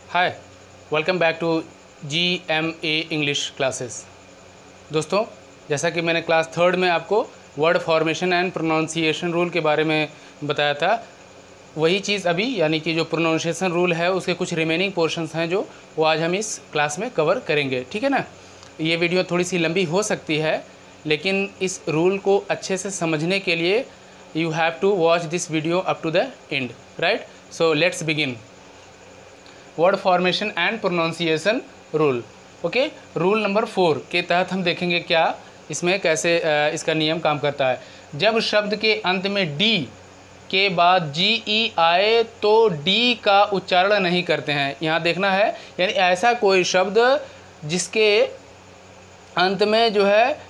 Hi, welcome back to GMA English classes. दोस्तों, जैसा कि मैंने क्लास थर्ड में आपको word formation and pronunciation rule के बारे में बताया था, वही चीज़ अभी यानी कि जो प्रोनाउंसिएशन रूल है उसके कुछ रिमेनिंग पोर्शंस हैं जो वो आज हम इस क्लास में कवर करेंगे। ठीक है ना। ये वीडियो थोड़ी सी लंबी हो सकती है, लेकिन इस रूल को अच्छे से समझने के लिए you have to watch this video up to the end, right. So let's begin. Word formation and pronunciation rule. Okay, rule number 4 के तहत हम देखेंगे क्या इसमें कैसे इसका नियम काम करता है। जब शब्द के अंत में डी के बाद GE आए तो डी का उच्चारण नहीं करते हैं। यहाँ देखना है, यानी ऐसा कोई शब्द जिसके अंत में जो है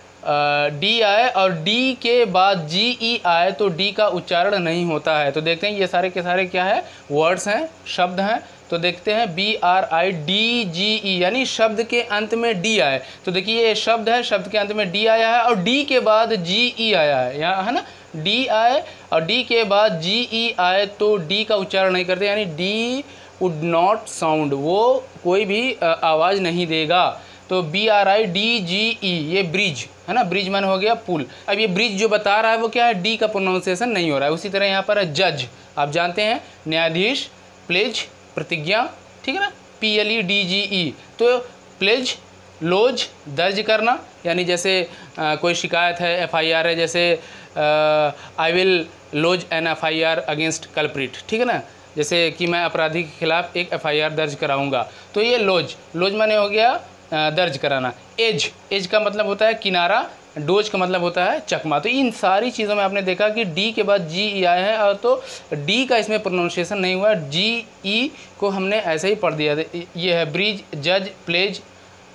डी आए और डी के बाद GE आए तो डी का उच्चारण नहीं होता है। तो देखते हैं ये सारे के सारे क्या है, वर्ड्स हैं, शब्द हैं। तो देखते हैं BRIDGE, यानी शब्द के अंत में डी आए। तो देखिए ये शब्द है, शब्द के अंत में डी आया है और डी के बाद GE आया है, यहाँ है ना, डी आए और डी के बाद GE आए तो डी का उच्चारण नहीं करते, यानी डी वुड नॉट साउंड, वो कोई भी आवाज़ नहीं देगा। तो BRIDGE, ये ब्रिज है ना, ब्रिज माने हो गया पुल। अब ये ब्रिज जो बता रहा है वो क्या है, डी का प्रोनाउंसिएशन नहीं हो रहा है। उसी तरह यहाँ पर जज, आप जानते हैं, न्यायाधीश, प्लेज प्रतिज्ञा, ठीक है ना, PLEDGE। तो प्लेज, लोज, दर्ज करना, यानी जैसे कोई शिकायत है, FIR है, जैसे I will lodge an FIR against culprit, ठीक है ना, जैसे कि मैं अपराधी के खिलाफ एक FIR दर्ज कराऊंगा। तो ये लोज, लोज माने हो गया दर्ज कराना। एज, एज का मतलब होता है किनारा, डोज का मतलब होता है चकमा। तो इन सारी चीज़ों में आपने देखा कि डी के बाद GE आया है और तो डी का इसमें प्रोनाउंसिएशन नहीं हुआ, GE को हमने ऐसे ही पढ़ दिया। ये है ब्रिज, जज, प्लेज,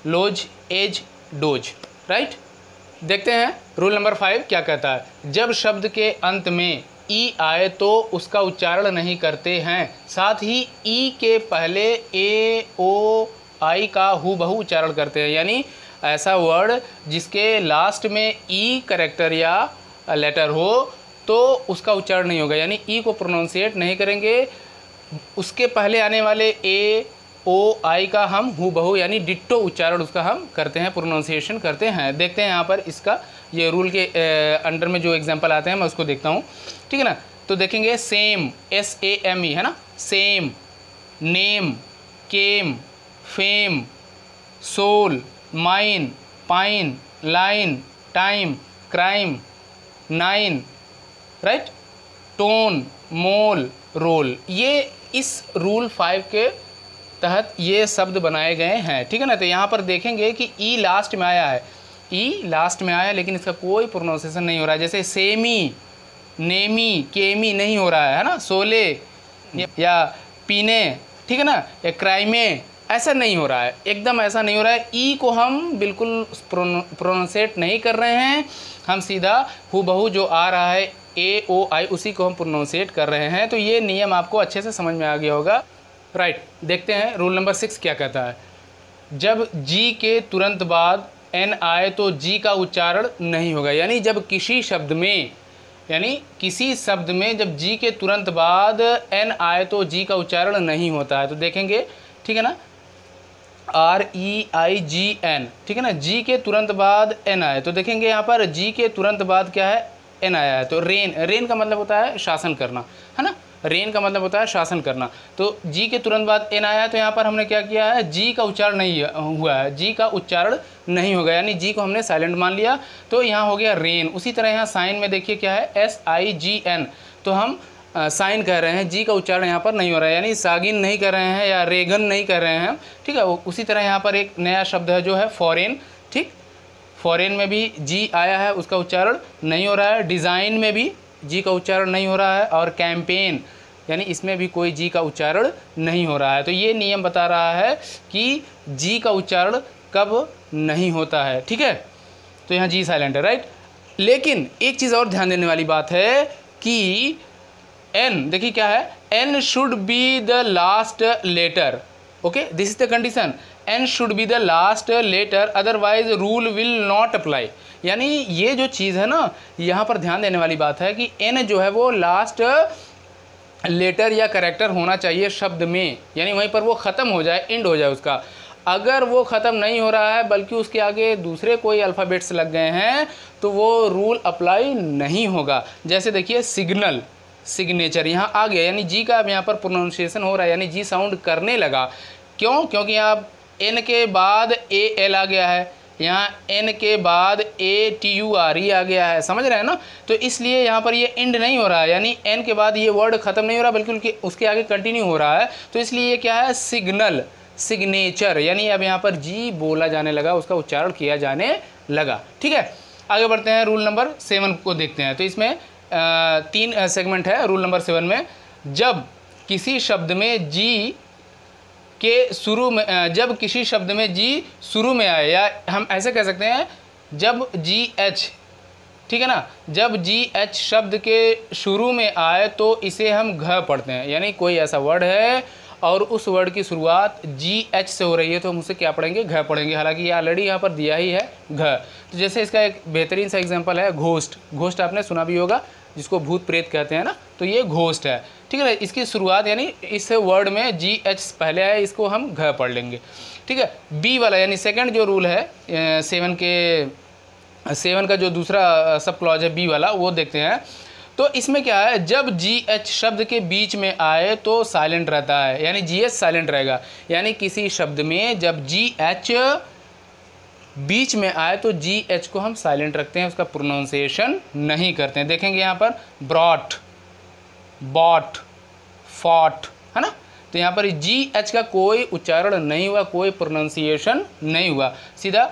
लोज, एज, डोज, राइट। देखते हैं रूल नंबर 5 क्या कहता है। जब शब्द के अंत में E आए तो उसका उच्चारण नहीं करते हैं, साथ ही E के पहले AOI का हूबहू उच्चारण करते हैं। यानी ऐसा वर्ड जिसके लास्ट में E कैरेक्टर या लेटर हो तो उसका उच्चारण नहीं होगा, यानी E को प्रोनाउंसिएट नहीं करेंगे। उसके पहले आने वाले AOI का हम हूबहू यानी डिट्टो उच्चारण उसका हम करते हैं, प्रोनाउंसिएशन करते हैं। देखते हैं यहाँ पर इसका ये रूल के अंडर में जो एग्जांपल आते हैं मैं उसको देखता हूँ, ठीक है ना। तो देखेंगे सेम, SAME है ना, same, name, came, fame, soul, mine, pine, line, time, crime, nine, right, tone, mole, role. ये इस रूल 5 के तहत ये शब्द बनाए गए हैं, ठीक है ना। तो यहाँ पर देखेंगे कि E लास्ट में आया है, E लास्ट में आया है, लेकिन इसका कोई प्रोनाउंसिएशन नहीं हो रहा है। जैसे सेमी, नेमी, केमी नहीं हो रहा है ना, सोले या पीने, ठीक है ना, या क्राइमे, ऐसा नहीं हो रहा है, एकदम ऐसा नहीं हो रहा है। E को हम बिल्कुल प्रोनाउंसिएट नहीं कर रहे हैं, हम सीधा हूबहू जो आ रहा है AOI उसी को हम प्रोनाउंसिएट कर रहे हैं। तो ये नियम आपको अच्छे से समझ में आ गया होगा, राइट। देखते हैं रूल नंबर 6 क्या कहता है। जब G के तुरंत बाद N आए तो G का उच्चारण नहीं होगा, यानी जब किसी शब्द में, यानी किसी शब्द में जब G के तुरंत बाद N आए तो G का उच्चारण नहीं होता है। तो देखेंगे, ठीक है ना, REIGN, ठीक है ना, G के तुरंत बाद N आए तो देखेंगे यहाँ पर G के तुरंत बाद क्या है, N आया है। तो रेन, रेन का मतलब होता है शासन करना, है ना, रेन का मतलब होता है शासन करना। तो G के तुरंत बाद N आया है तो यहाँ पर हमने क्या किया है, G का उच्चारण नहीं हुआ है, G का उच्चारण नहीं होगा, यानी G को हमने साइलेंट मान लिया। तो यहाँ हो गया रेन। उसी तरह यहाँ साइन में देखिए क्या है, SIGN, तो हम साइन कह रहे हैं, G का उच्चारण यहाँ पर नहीं हो रहा है, यानी सागिन नहीं कर रहे हैं या रेगन नहीं कर रहे हैं, ठीक है। उसी तरह यहाँ पर एक नया शब्द है जो है फॉरेन, ठीक, फॉरेन में भी G आया है, उसका उच्चारण नहीं हो रहा है। डिज़ाइन में भी G का उच्चारण नहीं हो रहा है और कैंपेन, यानी इसमें भी कोई G का उच्चारण नहीं हो रहा है। तो ये नियम बता रहा है कि G का उच्चारण कब नहीं होता है, ठीक है। तो यहाँ G साइलेंट है, राइट। लेकिन एक चीज़ और ध्यान देने वाली बात है कि N, देखिए क्या है, N should be the last letter, okay, this is the condition, N should be the last letter, otherwise rule will not apply. यानी ये जो चीज़ है ना, यहाँ पर ध्यान देने वाली बात है कि N जो है वो लास्ट लेटर या करैक्टर होना चाहिए शब्द में, यानी वहीं पर वो ख़त्म हो जाए, एंड हो जाए उसका। अगर वो ख़त्म नहीं हो रहा है बल्कि उसके आगे दूसरे कोई अल्फ़ाबेट्स लग गए हैं तो वो रूल अप्लाई नहीं होगा। जैसे देखिए सिग्नल, सिग्नेचर यहाँ आ गया, यानी जी का अब यहाँ पर प्रोनाउंसिएशन हो रहा है, यानी जी साउंड करने लगा। क्यों? क्योंकि यहाँ एन के बाद ए एल आ गया है, यहाँ एन के बाद A T U R E आ गया है, समझ रहे हैं ना। तो इसलिए यहाँ पर ये एंड नहीं हो रहा है, यानी एन के बाद ये वर्ड ख़त्म नहीं हो रहा बल्कि उसके आगे कंटिन्यू हो रहा है। तो इसलिए ये क्या है? सिग्नल, सिग्नेचर, यानी अब यहाँ पर जी बोला जाने लगा, उसका उच्चारण किया जाने लगा। ठीक है, आगे बढ़ते हैं, रूल नंबर 7 को देखते हैं। तो इसमें 3 सेगमेंट है रूल नंबर 7 में। जब किसी शब्द में जी के शुरू में, जब किसी शब्द में जी शुरू में आए, या हम ऐसे कह सकते हैं जब जी एच, ठीक है ना, जब जी एच शब्द के शुरू में आए तो इसे हम घ पढ़ते हैं। यानी कोई ऐसा वर्ड है और उस वर्ड की शुरुआत जी एच से हो रही है तो हम उसे क्या पढ़ेंगे? घ पढ़ेंगे। हालांकि ये ऑलरेडी यहाँ पर दिया ही है घ। तो जैसे इसका एक बेहतरीन सा एग्जांपल है घोस्ट। घोस्ट आपने सुना भी होगा, जिसको भूत प्रेत कहते हैं ना, तो ये घोस्ट है। ठीक है ना, इसकी शुरुआत यानी इस वर्ड में जी एच पहले है, इसको हम घ पढ़ लेंगे। ठीक है, बी वाला यानी सेकंड जो रूल है 7 का जो दूसरा सब क्लॉज है बी वाला, वो देखते हैं। तो इसमें क्या है? जब जी एच शब्द के बीच में आए तो साइलेंट रहता है, यानी जी एच साइलेंट रहेगा। यानी किसी शब्द में जब जी एच बीच में आए तो जी एच को हम साइलेंट रखते हैं, उसका प्रोनाउंसिएशन नहीं करते हैं। देखेंगे यहाँ पर ब्रॉट, बॉट, फॉट, है ना। तो यहाँ पर जी एच का कोई उच्चारण नहीं हुआ, कोई प्रोनाउंसिएशन नहीं हुआ, सीधा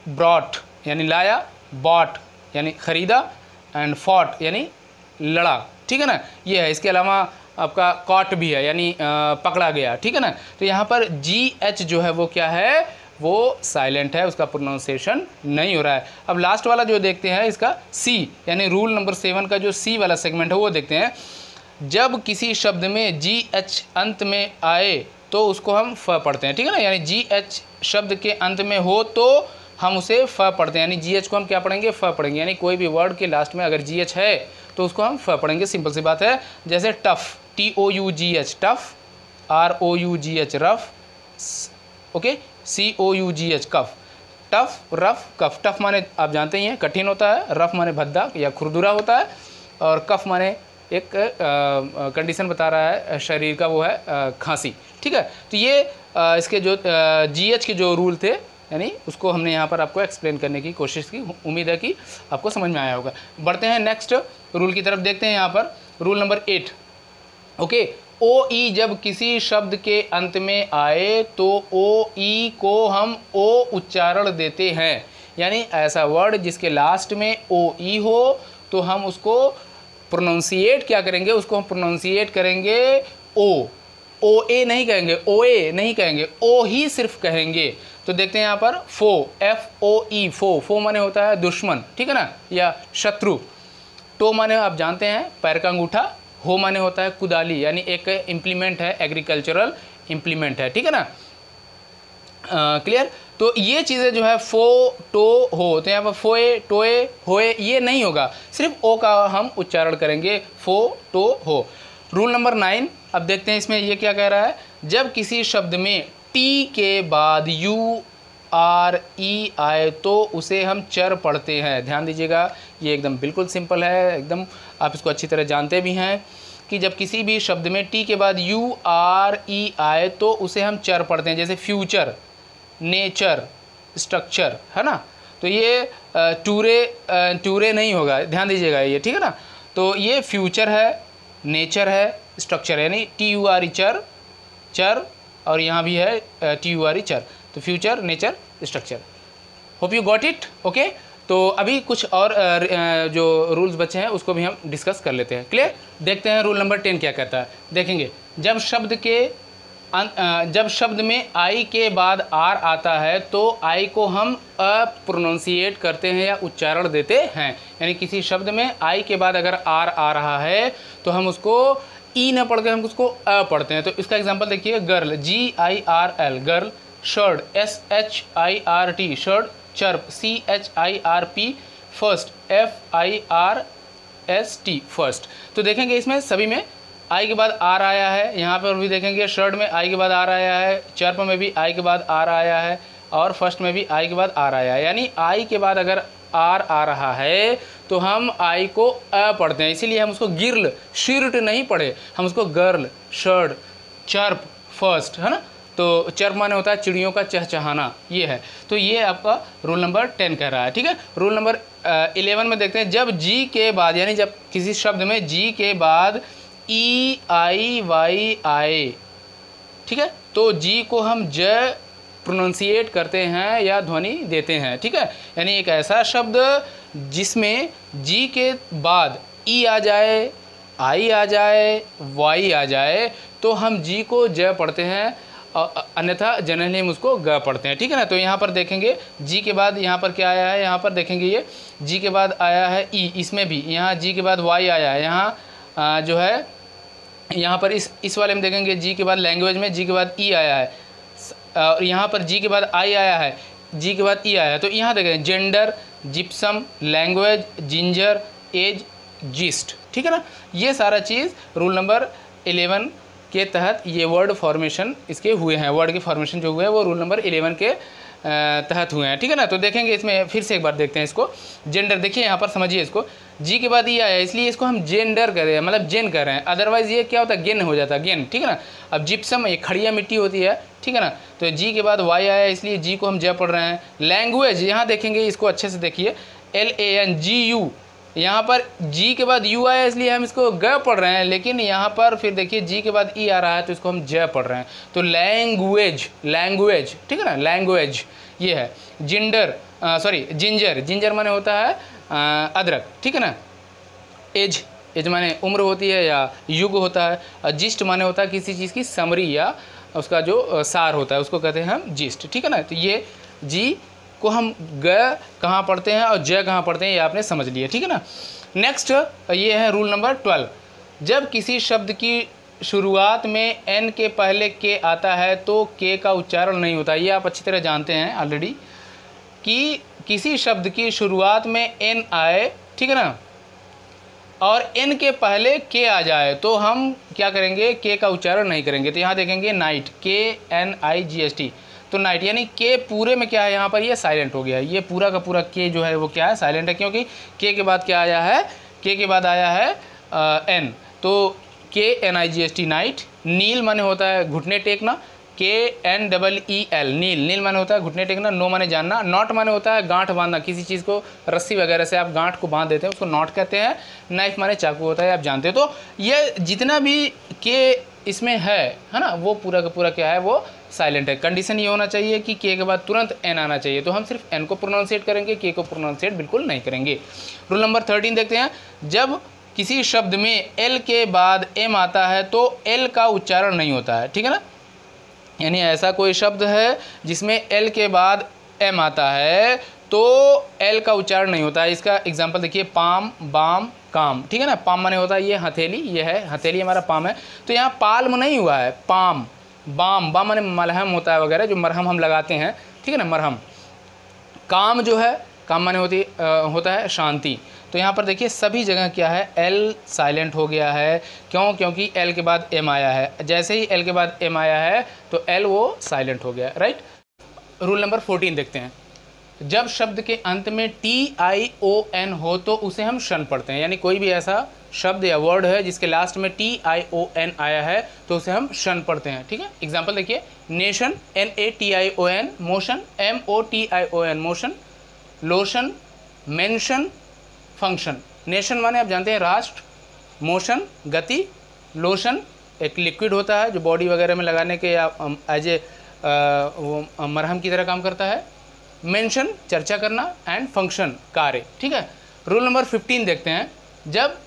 ब्रॉट यानी लाया, बॉट यानी खरीदा, एंड फॉट यानी लड़ा। ठीक है ना, ये है। इसके अलावा आपका कॉट भी है, यानी पकड़ा गया। ठीक है ना, तो यहाँ पर जी एच जो है वो क्या है? वो साइलेंट है, उसका प्रोनाउंसिएशन नहीं हो रहा है। अब लास्ट वाला जो देखते हैं इसका सी, यानी रूल नंबर 7 का जो सी वाला सेगमेंट है वो देखते हैं। जब किसी शब्द में जी एच अंत में आए तो उसको हम फ पढ़ते हैं। ठीक है ना, यानी जी एच शब्द के अंत में हो तो हम उसे फ पढ़ते हैं, यानी जी एच को हम क्या पढ़ेंगे? फ पढ़ेंगे। यानी कोई भी वर्ड के लास्ट में अगर जी एच है तो उसको हम फ पढ़ेंगे, सिंपल सी बात है। जैसे tough, T O U G H tough, R O U G H rough, okay, C O U G H cough, tough, rough, cough. Tough माने आप जानते ही हैं कठिन होता है, रफ माने भद्दा या खुरदुरा होता है, और कफ माने एक कंडीशन बता रहा है शरीर का, वो है खांसी। ठीक है, तो ये इसके जो जी एच के जो रूल थे, यानी उसको हमने यहाँ पर आपको एक्सप्लेन करने की कोशिश की। उम्मीद है कि आपको समझ में आया होगा। बढ़ते हैं नेक्स्ट रूल की तरफ, देखते हैं यहाँ पर रूल नंबर 8। ओके, ओ ई जब किसी शब्द के अंत में आए तो ओ ई को हम ओ उच्चारण देते हैं। यानी ऐसा वर्ड जिसके लास्ट में ओ ई हो तो हम उसको प्रोनाउंसिएट क्या करेंगे? उसको हम प्रोनाउंसिएट करेंगे ओ ए नहीं कहेंगे, ओ ए नहीं कहेंगे, ओ ही सिर्फ कहेंगे। तो देखते हैं यहाँ पर फो, एफ ओ ई, फो। फो माने होता है दुश्मन, ठीक है ना, या शत्रु। टो माने आप जानते हैं पैर का अंगूठा। हो माने होता है कुदाली, यानी एक इम्प्लीमेंट है, एग्रीकल्चरल इम्प्लीमेंट है। ठीक है ना, क्लियर। तो ये चीज़ें जो है फो, टो, हो, तो यहाँ पर फोए, टोए, होए ये नहीं होगा, सिर्फ ओ का हम उच्चारण करेंगे, फो, टो, हो। रूल नंबर 9 अब देखते हैं इसमें ये क्या कह रहा है। जब किसी शब्द में टी के बाद यू आर ई आए तो उसे हम चर पढ़ते हैं। ध्यान दीजिएगा, ये एकदम बिल्कुल सिंपल है, एकदम आप इसको अच्छी तरह जानते भी हैं कि जब किसी भी शब्द में टी के बाद यू आर ई आए तो उसे हम चर पढ़ते हैं। जैसे फ्यूचर, नेचर, स्ट्रक्चर, है ना। तो ये टूरे नहीं होगा, ध्यान दीजिएगा ये, ठीक है ना। तो ये फ्यूचर है, नेचर है, स्ट्रक्चर, यानी टी यू आर ई चर, चर, और यहाँ भी है टी यू आर ई चर। तो future, nature, structure. Hope you got it. Okay, तो अभी कुछ और जो रूल्स बचे हैं उसको भी हम डिस्कस कर लेते हैं। क्लियर। देखते हैं रूल नंबर 10 क्या कहता है। देखेंगे, जब शब्द में आई के बाद आर आता है तो आई को हम प्रोनाउंसिएट करते हैं या उच्चारण देते हैं। यानी किसी शब्द में आई के बाद अगर आर आ रहा है तो हम उसको ई न पढ़ के हम उसको अ पढ़ते हैं। तो इसका एग्जांपल देखिए, girl, GIRL, girl, shirt, SHIRT, shirt, chirp, CHIRP, first, FIRST, first. तो देखेंगे इसमें सभी में आई के बाद आर आया है, यहाँ पर भी देखेंगे शर्ट में आई के बाद आर आया है, चर्प में भी आई के बाद आर आया है, और फर्स्ट में भी आई के बाद आर आया है। यानी आई के बाद अगर आर आ रहा है तो हम आई को अ पढ़ते हैं, इसीलिए हम उसको गिर्ल शिर्ट नहीं पढ़े, हम उसको गर्ल शर्ट चर्प फर्स्ट, है ना। तो चर्प माने होता है चिड़ियों का चहचहाना, ये है। तो ये आपका रूल नंबर 10 कह रहा है, ठीक है। रूल नंबर 11 में देखते हैं, जब जी के बाद यानी जब किसी शब्द में जी के बाद ई आई वाई आए, ठीक है, तो जी को हम ज प्रोनाउंसिएट करते हैं या ध्वनि देते हैं, ठीक है। यानी एक ऐसा शब्द जिसमें जी के बाद ई आ जाए, आई आ जाए, वाई आ जाए, तो हम जी को ज पढ़ते हैं, अन्यथा जनरली हम उसको ग पढ़ते हैं, ठीक है ना। तो यहाँ पर देखेंगे जी के बाद यहाँ पर क्या आया है, यहाँ पर देखेंगे ये जी के बाद आया है ई, इसमें भी यहाँ जी के बाद वाई आया है, यहाँ जो है यहाँ पर इस वाले में देखेंगे जी के बाद लैंग्वेज में जी के बाद ई आया है, और यहाँ पर जी के बाद आई आया है, जी के बाद ई आया है। तो यहाँ देखें gender, gypsum, language, ginger, age, gist, ठीक है ना। ये सारा चीज़ रूल नंबर 11 के तहत ये वर्ड फॉर्मेशन इसके हुए हैं, वर्ड के फॉर्मेशन जो हुए हैं वो रूल नंबर 11 के तहत हुए हैं, ठीक है ना। तो देखेंगे इसमें फिर से एक बार देखते हैं इसको। जेंडर देखिए यहाँ पर समझिए, इसको जी के बाद ये आया इसलिए इसको हम जेंडर कर रहे हैं, मतलब जेन कर रहे हैं, अदरवाइज ये क्या होता है गेन हो जाता है, गेन, ठीक है ना। अब जिप्सम ये खड़िया मिट्टी होती है, ठीक है ना। तो जी के बाद वाई आया इसलिए जी को हम ज पढ़ रहे हैं। लैंग्वेज यहाँ देखेंगे, इसको अच्छे से देखिए, LANGU, यहाँ पर जी के बाद यू आया इसलिए हम इसको ग पढ़ रहे हैं, लेकिन यहाँ पर फिर देखिए जी के बाद ई आ रहा है तो इसको हम ज पढ़ रहे हैं। तो लैंग्वेज, लैंग्वेज, ठीक है ना, लैंग्वेज ये है। जिंजर, जिंजर माने होता है अदरक, ठीक है ना। एज, एज माने उम्र होती है या युग होता है। जिस्ट माने होता है किसी चीज़ की समरी या उसका जो सार होता है, उसको कहते हैं हम जिस्ट, ठीक है ना। तो ये जी को हम ग कहाँ पढ़ते हैं और ज कहाँ पढ़ते हैं ये आपने समझ लिया, ठीक है ना। नेक्स्ट ये है रूल नंबर 12, जब किसी शब्द की शुरुआत में एन के पहले के आता है तो के का उच्चारण नहीं होता। ये आप अच्छी तरह जानते हैं ऑलरेडी कि किसी शब्द की शुरुआत में एन आए, ठीक है ना, और एन के पहले के आ जाए तो हम क्या करेंगे, के का उच्चारण नहीं करेंगे। तो यहाँ देखेंगे नाइट, KNIGHT, तो नाइट यानी के पूरे में क्या है, यहाँ पर ये साइलेंट हो गया है, ये पूरा का पूरा के जो है वो क्या है, साइलेंट है, क्योंकि के बाद क्या आया है, के के बाद आया है एन, तो KNIGHT नाइट। नील माने होता है घुटने टेकना, KNEEL नील, नील माने होता है घुटने टेकना। नो माने जानना। नॉट माने होता है गांठ बांधना, किसी चीज़ को रस्सी वगैरह से आप गांठ को बांध देते हैं उसको नॉट कहते हैं। नाइफ माने चाकू होता है, आप जानते हो। तो ये जितना भी के इसमें है ना, वो पूरा का पूरा क्या है, वो साइलेंट है। कंडीशन ये होना चाहिए कि के बाद तुरंत एन आना चाहिए, तो हम सिर्फ एन को प्रोनाउंसिएट करेंगे, के को प्रोनाउंसिएट बिल्कुल नहीं करेंगे। रूल नंबर 13 देखते हैं, जब किसी शब्द में एल के बाद एम आता है तो एल का उच्चारण नहीं होता है, ठीक है ना। यानी ऐसा कोई शब्द है जिसमें एल के बाद एम आता है तो एल का उच्चारण नहीं होता है। इसका एग्जांपल देखिए, पाम, बाम, काम, ठीक है ना। पाम माने होता है ये हथेली, ये है हथेली हमारा पाम है, तो यहाँ पाल्म नहीं हुआ है, पाम। बाम, बाम माने मलहम होता है वगैरह, जो मरहम हम लगाते हैं, ठीक है ना, मरहम। काम जो है, काम माने होता है शांति। तो यहाँ पर देखिए सभी जगह क्या है, एल साइलेंट हो गया है। क्यों? क्योंकि एल के बाद एम आया है। जैसे ही एल के बाद एम आया है तो एल वो साइलेंट हो गया, राइट। रूल नंबर 14 देखते हैं, जब शब्द के अंत में TION हो तो उसे हम शन पढ़ते हैं। यानी कोई भी ऐसा शब्द या वर्ड है जिसके लास्ट में TION आया है तो उसे हम शन पढ़ते हैं, ठीक है। एग्जाम्पल देखिए, nation, NATION, motion, MOTION, motion, lotion, mention, function. Nation माने आप जानते हैं राष्ट्र, मोशन गति, लोशन एक लिक्विड होता है जो बॉडी वगैरह में लगाने के या एज ए मरहम की तरह काम करता है, मेंशन चर्चा करना, एंड फंक्शन कार्य, ठीक है। रूल नंबर 15 देखते हैं, जब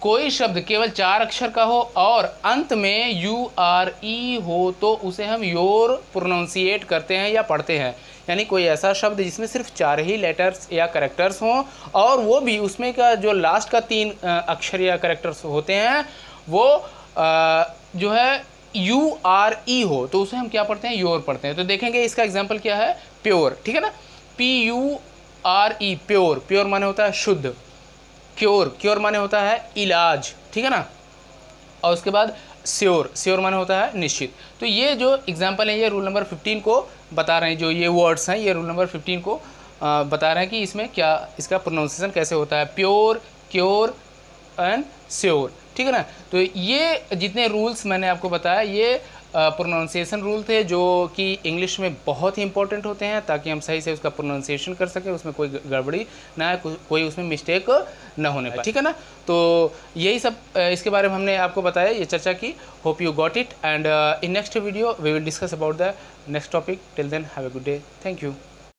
कोई शब्द केवल 4 अक्षर का हो और अंत में URE हो तो उसे हम योर प्रोनाउंसिएट करते हैं या पढ़ते हैं। यानी कोई ऐसा शब्द जिसमें सिर्फ 4 ही लेटर्स या करेक्टर्स हों और वो भी उसमें का जो लास्ट का 3 अक्षर या करेक्टर्स होते हैं वो जो है URE हो तो उसे हम क्या पढ़ते हैं, योर पढ़ते हैं। तो देखेंगे इसका एग्जाम्पल क्या है, प्योर, ठीक है ना, PURE, प्योर। प्योर माने होता है शुद्ध। क्योर, क्योर माने होता है इलाज, ठीक है ना। और उसके बाद श्योर, श्योर माने होता है निश्चित। तो ये जो एग्जाम्पल है ये रूल नंबर 15 को बता रहे हैं, जो ये वर्ड्स हैं ये रूल नंबर 15 को बता रहे हैं कि इसमें क्या इसका प्रोनाउंसिएशन कैसे होता है, प्योर, क्योर एंड श्योर, ठीक है ना। तो ये जितने रूल्स मैंने आपको बताया ये प्रोनाउंसिएशन रूल थे जो कि इंग्लिश में बहुत ही इंपॉर्टेंट होते हैं, ताकि हम सही से उसका प्रोनाउंसिएशन कर सकें, उसमें कोई गड़बड़ी ना है, कोई उसमें मिस्टेक ना होने पाए, ठीक है ना। तो यही सब इसके बारे में हमने आपको बताया, ये चर्चा की। Hope you got it, and in next video we will discuss about the next topic. Till then have a good day, thank you.